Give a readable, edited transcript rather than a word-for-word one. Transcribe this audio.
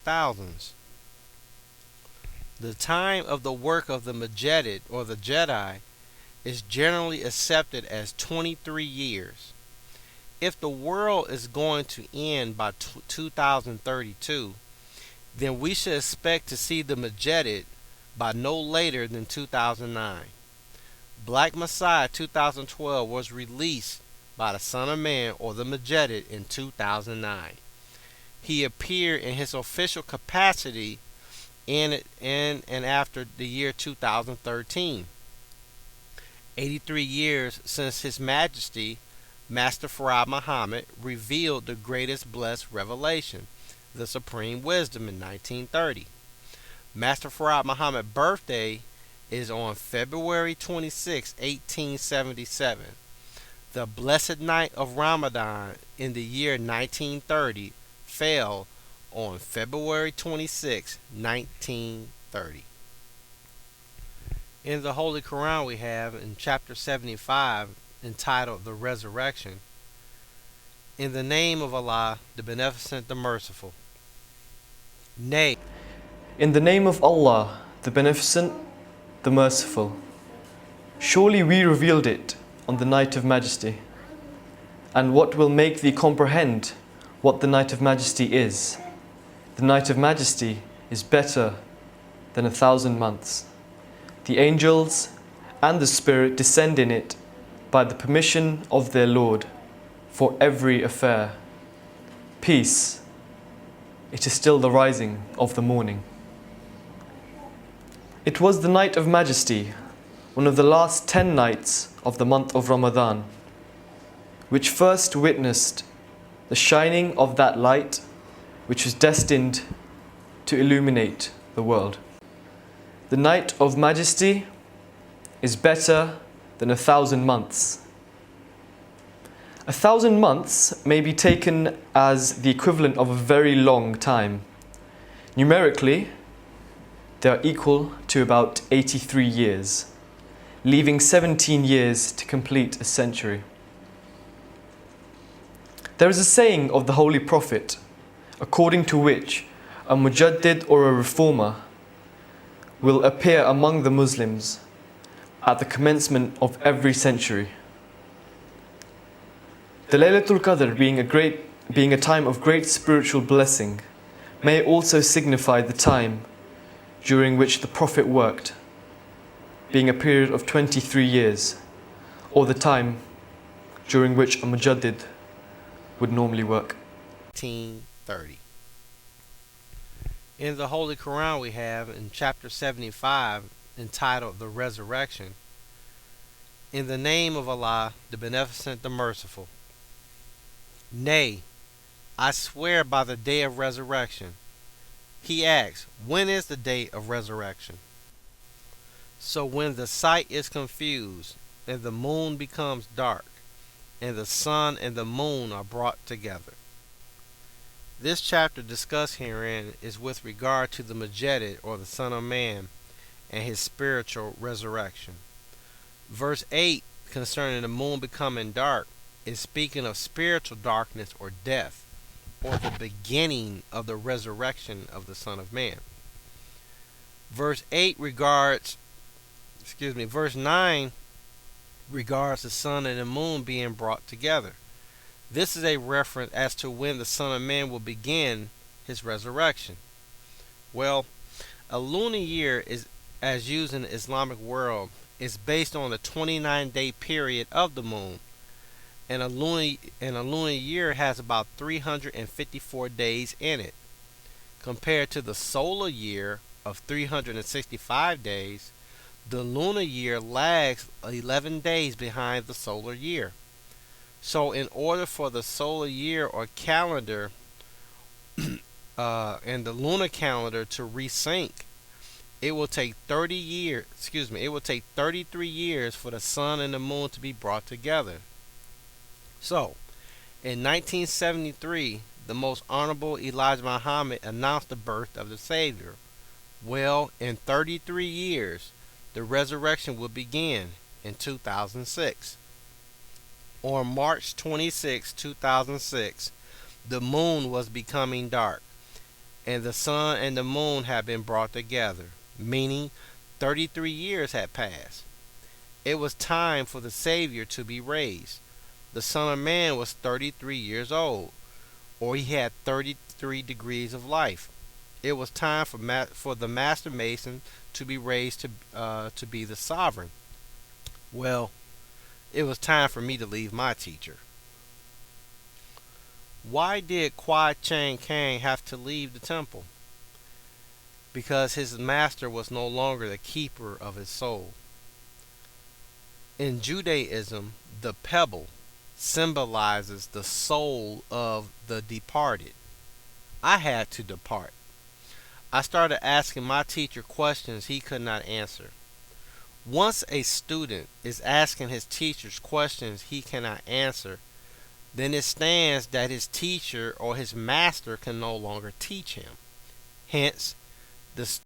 thousands. The time of the work of the Majedid or the Jedi is generally accepted as 23 years. If the world is going to end by 2032, then we should expect to see the Majedid by no later than 2009. Black Messiah 2012 was released by the Son of Man or the Majedid in 2009. He appeared in his official capacity in and after the year 2013. 83 years since His Majesty Master Farad Muhammad revealed the greatest blessed revelation, the Supreme Wisdom, in 1930. Master Farad Muhammad's birthday is on February 26, 1877. The blessed night of Ramadan in the year 1930 fell on February 26, 1930. In the Holy Quran we have in chapter 75 entitled The Resurrection, in the name of Allah, the Beneficent, the Merciful. Nay, in the name of Allah, the Beneficent, the Merciful. Surely we revealed it on the Night of Majesty. And what will make thee comprehend what the Night of Majesty is? The Night of Majesty is better than 1,000 months. The angels and the Spirit descend in it by the permission of their Lord for every affair. Peace. It is still the rising of the morning. It was the Night of Majesty, one of the last 10 nights of the month of Ramadan, which first witnessed the shining of that light which was destined to illuminate the world. The Night of Majesty is better than 1,000 months. 1,000 months may be taken as the equivalent of a very long time. Numerically, they are equal to about 83 years, leaving 17 years to complete a century. There is a saying of the Holy Prophet, according to which a mujaddid or a reformer will appear among the Muslims at the commencement of every century. The Laylatul Qadr being a time of great spiritual blessing may also signify the time during which the Prophet worked, being a period of 23 years, or the time during which a mujaddid would normally work. 1930. In the Holy Quran we have in chapter 75 entitled The Resurrection, in the name of Allah, the Beneficent, the Merciful. Nay, I swear by the day of resurrection. He asks, when is the day of resurrection? So when the sight is confused, and the moon becomes dark, and the sun and the moon are brought together. This chapter discussed herein is with regard to the Majedid or the Son of Man and his spiritual resurrection. Verse 8 concerning the moon becoming dark is speaking of spiritual darkness or death, or the beginning of the resurrection of the Son of Man. Verse 9 regards the sun and the moon being brought together. This is a reference as to when the Son of Man will begin his resurrection. Well, a lunar year is, as used in the Islamic world, is based on the 29-day period of the moon, and a lunar year has about 354 days in it. Compared to the solar year of 365 days, the lunar year lags 11 days behind the solar year. So in order for the solar year or calendar and the lunar calendar to resync, it will take 33 years for the sun and the moon to be brought together. So, in 1973, the Most Honorable Elijah Muhammad announced the birth of the Savior. Well, in 33 years, the resurrection will begin in 2006. On March 26, 2006, the moon was becoming dark, and the sun and the moon had been brought together, meaning 33 years had passed. It was time for the Savior to be raised. The Son of Man was 33 years old, or he had 33 degrees of life. It was time for the Master Mason to be raised to be the sovereign. Well, it was time for me to leave my teacher. Why did Kwa Chang Kang have to leave the temple? Because his master was no longer the keeper of his soul. In Judaism, the pebble symbolizes the soul of the departed. I had to depart. I started asking my teacher questions he could not answer. Once a student is asking his teachers questions he cannot answer, then it stands that his teacher or his master can no longer teach him. Hence, the